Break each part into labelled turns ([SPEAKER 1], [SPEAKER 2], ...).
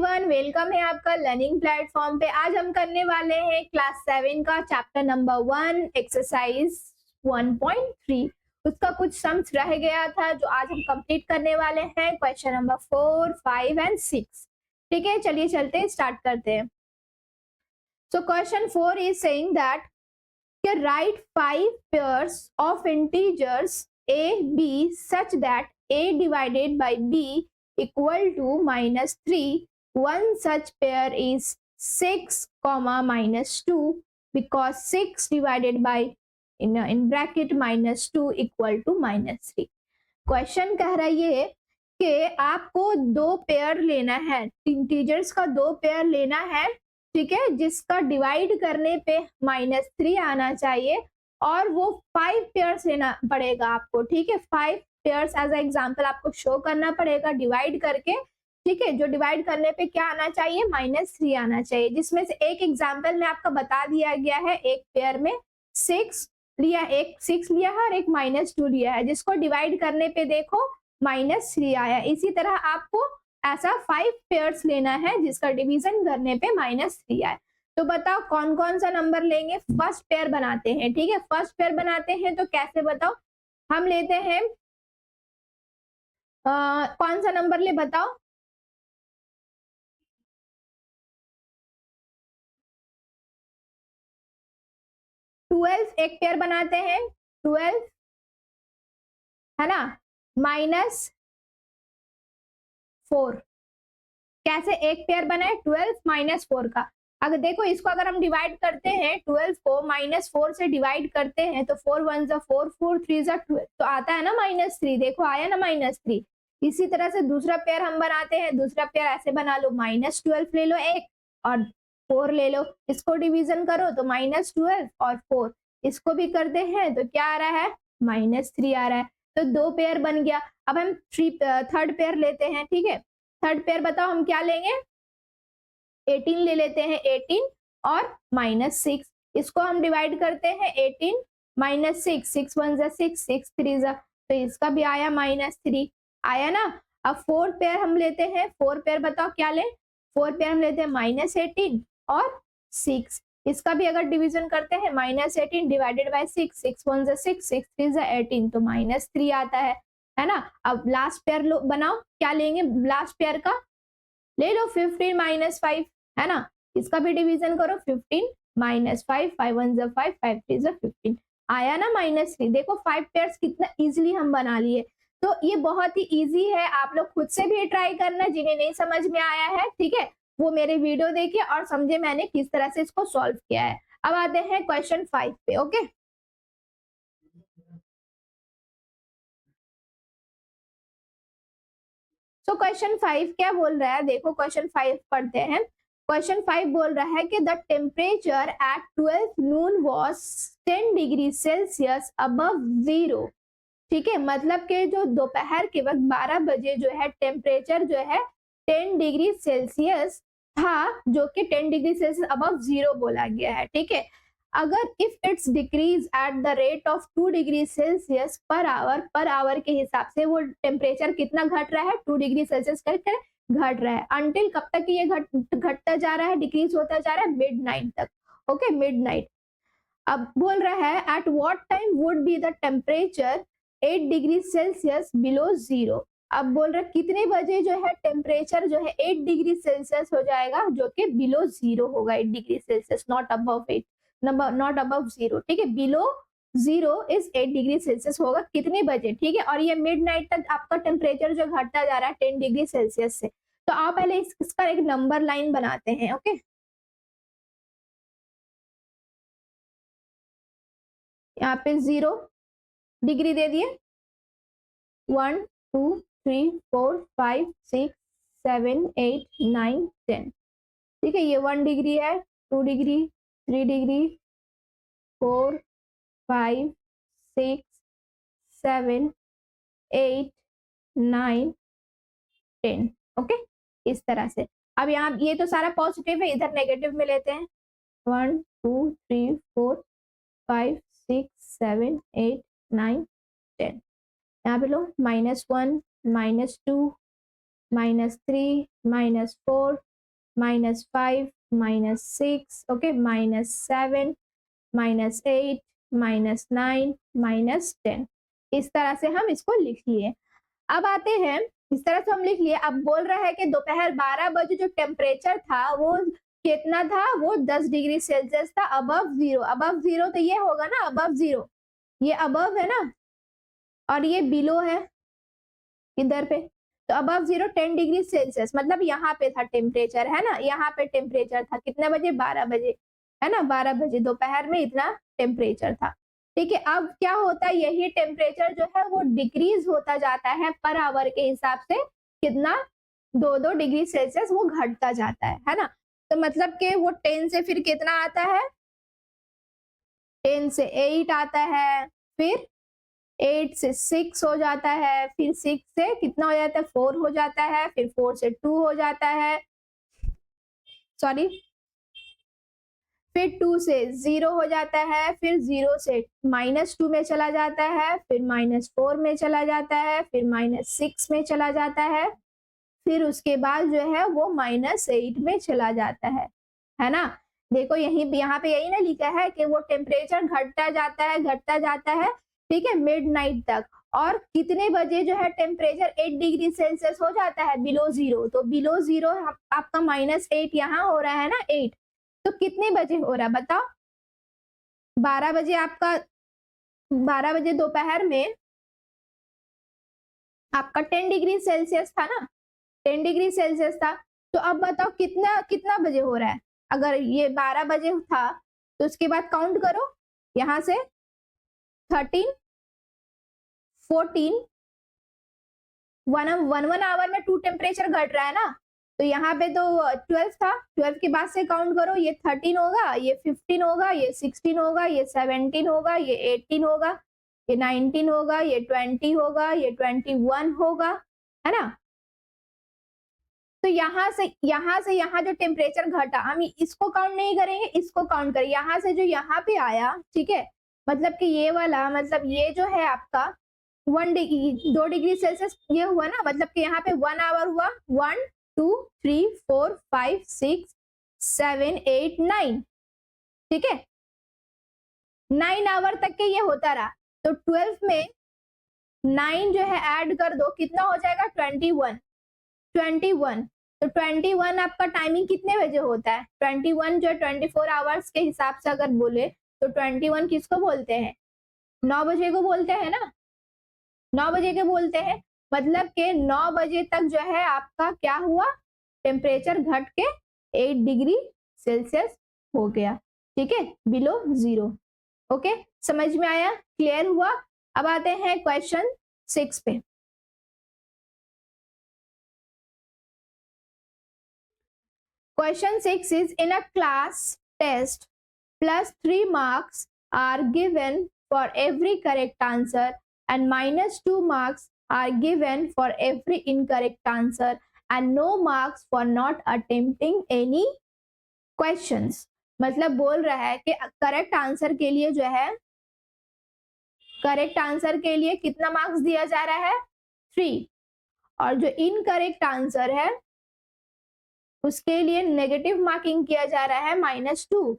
[SPEAKER 1] Everyone, welcome है आपका learning platform पे। आज हम करने वाले हैं क्लास 7 का चैप्टर नंबर 1 एक्सरसाइज 1.3। उसका कुछ सम्स रह गया था जो आज हम कंप्लीट करने वाले हैं। Question number 4, 5 and 6। ठीक है, चलिए चलते हैं, स्टार्ट करते हैं। So question 4 is saying that right 5 pairs of integers a b such that a divided by b equal to -3. One such pair is 6, -2 because 6 divided by in bracket -2 equal to -3. Question कह रहा है ये कि आपको दो pair लेना है, integers का दो पेयर लेना है, ठीक है, जिसका डिवाइड करने पे -3 आना चाहिए और वो 5 पेयर्स लेना पड़ेगा आपको। ठीक है, 5 पेयर्स एज एग्जांपल आपको शो करना पड़ेगा डिवाइड करके। ठीक है, जो डिवाइड करने पे क्या आना चाहिए, -3 आना चाहिए, जिसमें से एक एग्जांपल में आपका बता दिया गया है। एक पेयर में 6 लिया, एक 6 लिया है और एक -2 लिया है, जिसको डिवाइड करने पे देखो -3 आया। इसी तरह आपको ऐसा 5 पेयर्स लेना है जिसका डिवीजन करने पे -3 आया। तो बताओ कौन कौन सा नंबर लेंगे। फर्स्ट पेयर बनाते हैं। ठीक है, फर्स्ट पेयर बनाते हैं तो कैसे बताओ, हम लेते हैं कौन सा नंबर ले बताओ। ट्वेल्व एक पेयर बनाते हैं, 12 है ना, -4। कैसे एक पेयर बनाए, 12 -4 का। अगर देखो इसको अगर हम डिवाइड करते हैं, 12 को -4 से डिवाइड करते हैं तो 4 1 जा 4, 4 3 जा 12, तो आता है ना -3। देखो आया ना -3। इसी तरह से दूसरा पेयर हम बनाते हैं। दूसरा पेयर ऐसे बना लो, -12 ले लो एक और 4 ले लो, इसको डिवीजन करो तो -12 और 4, इसको भी करते हैं तो क्या आ रहा है, -3 आ रहा है। तो दो पेयर बन गया। अब हम थर्ड पेयर लेते हैं। ठीक है, थर्ड पेयर बताओ हम क्या लेंगे, 18 ले लेते हैं, 18 और -6, इसको हम डिवाइड करते हैं, 18 -6, 6 1 जा 6, 6 3 जा, तो इसका भी आया -3 आया ना। अब फोर्थ पेयर हम लेते हैं। फोर्थ पेयर बताओ क्या लें, फोर्थ पेयर हम लेते हैं -18 और 6, इसका भी अगर डिवीजन करते हैं, -18 डिवाइडेड बाय 6, 6 1 जा 6, 6 3 जा 18, तो -3 आता है ना। अब लास्ट पेयर बनाओ, क्या लेंगे लास्ट पेयर का, ले लो 15 -5, है ना, इसका भी डिवीजन करो, 15 -5, 5 1 जा 5, 5 3 जा 15, आया ना -3। देखो 5 पेयर्स कितना इजीली हम बना लिए। तो ये बहुत ही इजी है, आप लोग खुद से भी ट्राई करना। जिन्हें नहीं समझ में आया है, ठीक है, वो मेरे वीडियो देखे और समझे मैंने किस तरह से इसको सॉल्व किया है। अब आते हैं क्वेश्चन 5 पे। ओके, तो क्वेश्चन 5 क्या बोल रहा है, देखो क्वेश्चन 5 पढ़ते हैं। क्वेश्चन 5 बोल रहा है कि the temperature at 12 Noon was 10 degree Celsius above 0। ठीक है, मतलब कि जो दोपहर के वक्त 12 बजे जो है टेम्परेचर जो है 10 डिग्री सेल्सियस था, जो कि 10 डिग्री सेल्सियस अबव 0 बोला गया है। ठीक है, अगर if it's decrease at the rate of 2 degree Celsius per hour के हिसाब से वो टेम्परेचर कितना घट रहा है, 2 डिग्री सेल्सियस करके घट रहा है। अंटिल कब तक ये घटता जा रहा है, डिक्रीज होता जा रहा है, मिडनाइट तक। Okay, midnight. अब बोल रहा है at what time would be the temperature 8 degree Celsius below 0। अब बोल रहा है कितने बजे जो है टेम्परेचर जो है 8 डिग्री सेल्सियस हो जाएगा, जो कि बिलो 0 होगा, 8 degree Celsius, not above 8, not above 0। ठीक है, बिलो 0 इज 8 डिग्री सेल्सियस होगा कितने बजे। ठीक है, और ये मिडनाइट तक आपका टेम्परेचर जो घटता जा रहा है 10 डिग्री सेल्सियस से। तो आप पहले इसका एक नंबर लाइन बनाते हैं। ओके, यहाँ पे 0 डिग्री दे दिए, 1 2 3 4 5 6 7 8 9 10। ठीक है, ये 1 डिग्री है, 2 डिग्री, 3 डिग्री, 4 5 6 7 8 9 10। ओके, इस तरह से। अब यहाँ ये तो सारा पॉजिटिव है, इधर नेगेटिव में लेते हैं, 1 2 3 4 5 6 7 8 9 10। यहाँ पे लो -1 -2 -3 -4 -5, -6, ओके, -7, -8, -9, -10। इस तरह से हम इसको लिख लिए। अब आते हैं, इस तरह से हम लिख लिए। अब बोल रहा है कि दोपहर 12 बजे जो टेम्परेचर था वो कितना था, वो 10 डिग्री सेल्सियस था, अबव जीरो। अबव जीरो तो ये होगा ना, अबव जीरो, ये अबव है ना, और ये बिलो है इधर पे। तो अबव जीरो 10 डिग्री सेल्सियस, मतलब यहाँ पे था टेम्परेचर, है ना, यहाँ पे टेम्परेचर था कितने बजे, 12 बजे, है ना, 12 बजे दोपहर में इतना टेम्परेचर था। ठीक है, अब क्या होता है, यही टेम्परेचर जो है वो डिक्रीज होता जाता है पर आवर के हिसाब से, कितना, 2-2 डिग्री सेल्सियस वो घटता जाता है ना। तो मतलब कि वो 10 से फिर कितना आता है, 10 से 8 आता है, फिर 8 से 6 हो जाता है, फिर 6 से कितना हो जाता है, 4 हो जाता है, फिर 4 से 2 हो जाता है, सॉरी, फिर 2 से 0 हो जाता है, फिर 0 से -2 में चला जाता है, फिर -4 में चला जाता है, फिर -6 में चला जाता है, फिर उसके बाद जो है वो -8 में चला जाता है ना। देखो यहीं यहाँ पे यही ना लिखा है कि वो टेम्परेचर घटता जाता है, ठीक है, मिडनाइट तक। और कितने बजे जो है टेम्परेचर 8 डिग्री सेल्सियस हो जाता है, बिलो जीरो। तो बिलो जीरो आपका -8 यहाँ हो रहा है ना, 8। तो कितने बजे हो रहा है बताओ, 12 बजे आपका, 12 बजे दोपहर में आपका 10 डिग्री सेल्सियस था ना, 10 डिग्री सेल्सियस था। तो अब बताओ कितना कितना बजे हो रहा है। अगर ये 12 बजे था तो उसके बाद काउंट करो, यहाँ से 13, 14, वन आवर में 2 टेम्परेचर घट रहा है ना। तो यहाँ पे तो 12 था, 12 के बाद से काउंट करो, ये 13 होगा, ये 15 होगा, ये 16 होगा, ये 17 होगा, ये 18 होगा, ये 19 होगा, ये 20 होगा, ये 21 होगा, है ना। तो यहाँ से यहाँ जो टेम्परेचर घटा, हम इसको काउंट नहीं करेंगे, इसको काउंट करें। यहाँ से जो यहाँ पे आया, ठीक है, मतलब कि ये वाला, मतलब ये जो है आपका 1 डिग्री 2 डिग्री सेल्सियस ये हुआ ना, मतलब कि यहाँ पे 1 आवर हुआ, 1 2 3 4 5 6 7 8 9, ठीक है, 9 आवर तक के ये होता रहा। तो 12 में 9 जो है ऐड कर दो, कितना हो जाएगा, 21। तो 21 आपका टाइमिंग कितने बजे होता है, 21 जो 24 आवर्स के हिसाब से अगर बोले तो 21 किसको बोलते हैं, 9 बजे को बोलते हैं ना, 9 बजे के बोलते हैं। मतलब के 9 बजे तक जो है आपका क्या हुआ, टेम्परेचर घट के 8 डिग्री सेल्सियस हो गया, ठीक है, बिलो जीरो। ओके, समझ में आया, क्लियर हुआ। अब आते हैं क्वेश्चन 6 पे। Question 6 is, in a class test, +3 marks are given for every correct answer and -2 marks are given for every incorrect answer and no marks for not attempting any questions। मतलब बोल रहा है कि करेक्ट आंसर के लिए जो है, correct answer के लिए कितना मार्क्स दिया जा रहा है, 3, और जो इनकरेक्ट आंसर है उसके लिए नेगेटिव मार्किंग किया जा रहा है, -2,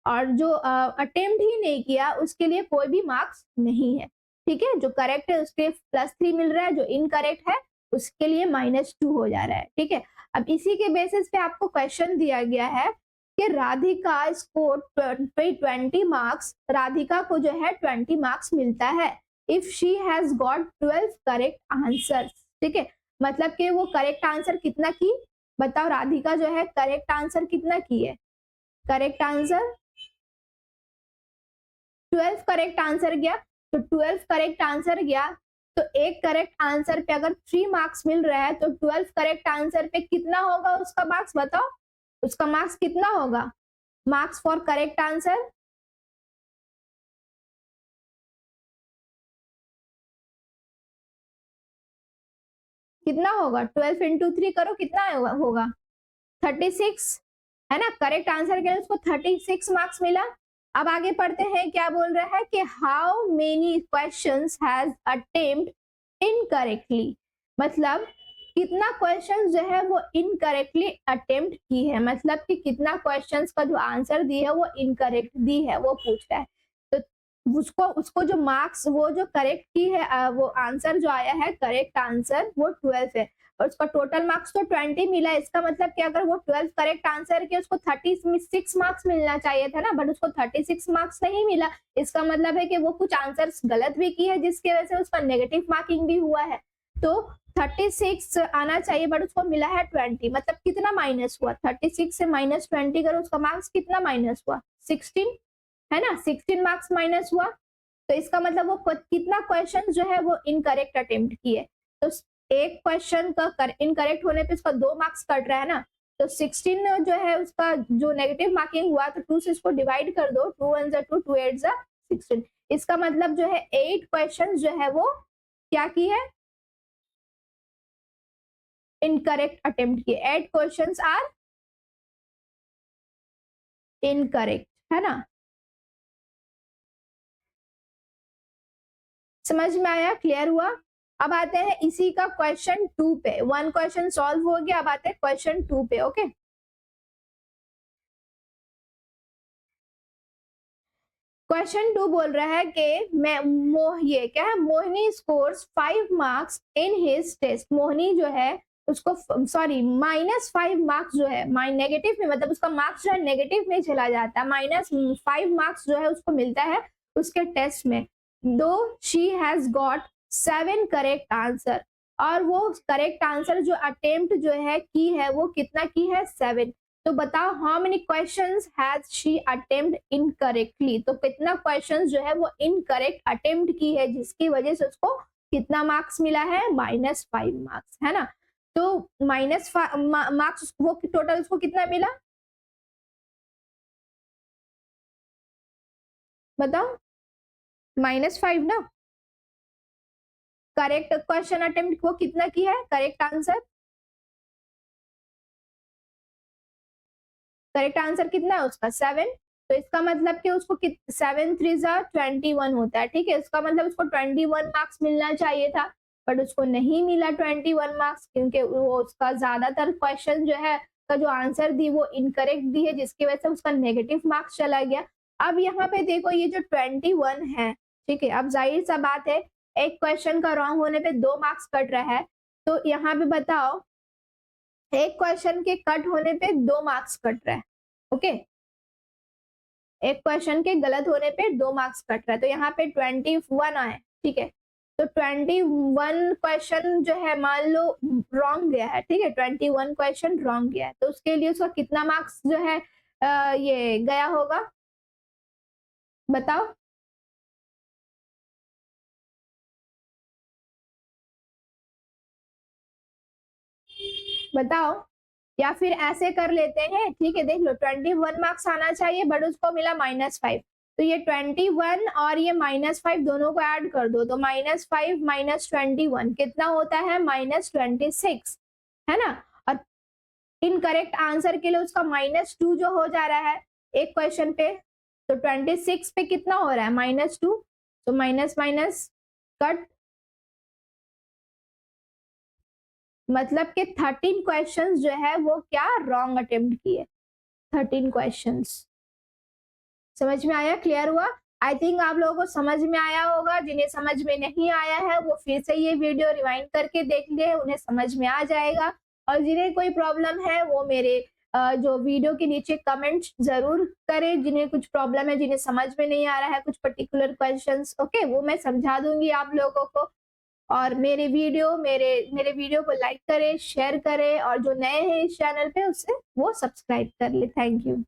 [SPEAKER 1] और जो अटेम्प्ट ही नहीं किया उसके लिए कोई भी मार्क्स नहीं है, ठीक है। जो करेक्ट है उसके +3 मिल रहा है, जो इनकरेक्ट है उसके लिए -2 हो जा रहा है, ठीक है। अब इसी के बेसिस पे आपको क्वेश्चन दिया गया है कि राधिका स्कोर 20 मार्क्स, राधिका को जो है 20 मार्क्स मिलता है if she has got 12 correct answers, ठीक है। मतलब कि वो करेक्ट आंसर कितना की, बताओ, राधिका जो है करेक्ट आंसर कितना की है, करेक्ट आंसर 12 करेक्ट आंसर गया। तो 12 करेक्ट आंसर गया, तो एक करेक्ट आंसर पे अगर 3 मार्क्स मिल रहा है तो 12 करेक्ट आंसर पे कितना होगा उसका मार्क्स, बताओ, उसका मार्क्स कितना होगा, मार्क्स फॉर करेक्ट आंसर कितना होगा, 12 इंटू 3 करो, कितना होगा, 36, है ना। करेक्ट आंसर के लिए उसको 36 मार्क्स मिला। अब आगे पढ़ते हैं, क्या बोल रहा है कि how many questions has attempt incorrectly, मतलब कितना क्वेश्चन जो है वो इनकरेक्टली अटेम्प्ट की है, मतलब कि कितना क्वेश्चंस का जो आंसर दी है वो इनकरेक्ट दी है, वो पूछ रहा है। तो उसको उसको जो मार्क्स वो जो करेक्ट की है, वो आंसर जो आया है करेक्ट आंसर वो 12 है और उसका टोटल मार्क्स तो 20 मिला। इसका मतलब कि अगर वो 12 करेक्ट आंसर के उसको 36 मार्क्स मिलना चाहिए था ना, बट उसको 36 मार्क्स नहीं मिला। इसका मतलब है कि वो कुछ आंसर्स गलत भी की है जिसकी वजह से उसका नेगेटिव मार्किंग भी हुआ है। तो 36 आना चाहिए बट उसको मिला है 20, मतलब कितना माइनस हुआ? 36 से -20 करो, उसका मार्क्स कितना माइनस हुआ? 16 है ना, 16 मार्क्स माइनस हुआ। तो इसका मतलब वो कितना क्वेश्चन जो है वो इनकरेक्ट अटेम्प्ट किए। तो एक क्वेश्चन का इनकरेक्ट होने पे उसका 2 मार्क्स कट रहा है ना, तो 16 जो है उसका जो नेगेटिव मार्किंग हुआ तो 2 से इसको डिवाइड कर दो, 2 1 2 2 8 16। इसका मतलब जो है 8 क्वेश्चन जो है वो क्या की है? इनकरेक्ट अटेम्प्ट किए। 8 क्वेश्चंस आर इनकरेक्ट, है ना। समझ में आया? क्लियर हुआ? अब आते हैं इसी का क्वेश्चन 2 पे। 1 क्वेश्चन सॉल्व हो गया, अब आते हैं क्वेश्चन 2 पे। ओके, क्वेश्चन 2 बोल रहा है कि ये क्या है, Mohini scores 5 marks in his test. Mohini जो है उसको सॉरी -5 मार्क्स जो है नेगेटिव में, मतलब उसका मार्क्स जो है नेगेटिव में चला जाता है। -5 मार्क्स जो है उसको मिलता है उसके टेस्ट में। दो she has got 7 correct answer, और वो करेक्ट आंसर जो अटेम्प्ट जो है की है वो कितना की है? 7। तो बताओ how many questions has she attempt incorrectly. तो कितना क्वेश्चंस जो है वो इनकरेक्ट अटेम्प्ट की है जिसकी वजह से उसको कितना मार्क्स मिला है? -5 मार्क्स, है ना। तो मार्क्स वो टोटल उसको कितना मिला बताओ? -5 ना। करेक्ट क्वेश्चन अटेम्प्ट वो कितना की है? करेक्ट आंसर कितना है उसका? 7। तो इसका मतलब कि उसको 7 3 21 होता है, ठीक है। इसका मतलब उसको 21 मार्क्स मिलना चाहिए था, बट उसको नहीं मिला 21 मार्क्स, क्योंकि वो उसका ज्यादातर क्वेश्चन जो है का जो आंसर दी वो इनकरेक्ट दी है, जिसकी वजह से उसका नेगेटिव मार्क्स चला गया। अब यहाँ पे देखो ये जो 21 है, ठीक है, अब जाहिर सा बात है एक क्वेश्चन का रॉन्ग होने पे 2 मार्क्स कट रहा है। तो यहाँ पे बताओ एक क्वेश्चन के कट होने पे 2 मार्क्स कट रहा है। ओके, एक क्वेश्चन के गलत होने पे 2 मार्क्स कट रहा है। तो यहाँ पे 21 आए, ठीक है। तो 21 क्वेश्चन जो है मान लो रॉन्ग गया है, ठीक है, 21 क्वेश्चन रॉन्ग गया है, तो उसके लिए उसका कितना मार्क्स जो है ये गया होगा बताओ? बताओ, या फिर ऐसे कर लेते हैं, ठीक है, देख लो 21 मार्क्स आना चाहिए बट उसको मिला -5। तो ये 21 और ये -5 दोनों को ऐड कर दो, तो -5 -21 कितना होता है? -26, है ना। और इनकरेक्ट आंसर के लिए उसका -2 जो हो जा रहा है एक क्वेश्चन पे, तो 26 पे कितना हो रहा है? -2। तो माइनस माइनस कट, मतलब कि 13 क्वेश्चंस जो है वो क्या रॉन्ग अटेम्प्ट किए, 13 क्वेश्चंस। समझ में आया? क्लियर हुआ? आई थिंक आप लोगों को समझ में आया होगा। जिन्हें समझ में नहीं आया है वो फिर से ये वीडियो रिवाइंड करके देख ले, उन्हें समझ में आ जाएगा। और जिन्हें कोई प्रॉब्लम है वो मेरे जो वीडियो के नीचे कमेंट जरूर करें, जिन्हें कुछ प्रॉब्लम है, जिन्हें समझ में नहीं आ रहा है कुछ पर्टिकुलर क्वेश्चंस, ओके, वो मैं समझा दूंगी आप लोगों को। और मेरे वीडियो को लाइक करें, शेयर करें, और जो नए हैं इस चैनल पे उससे वो सब्सक्राइब कर ले। Thank you.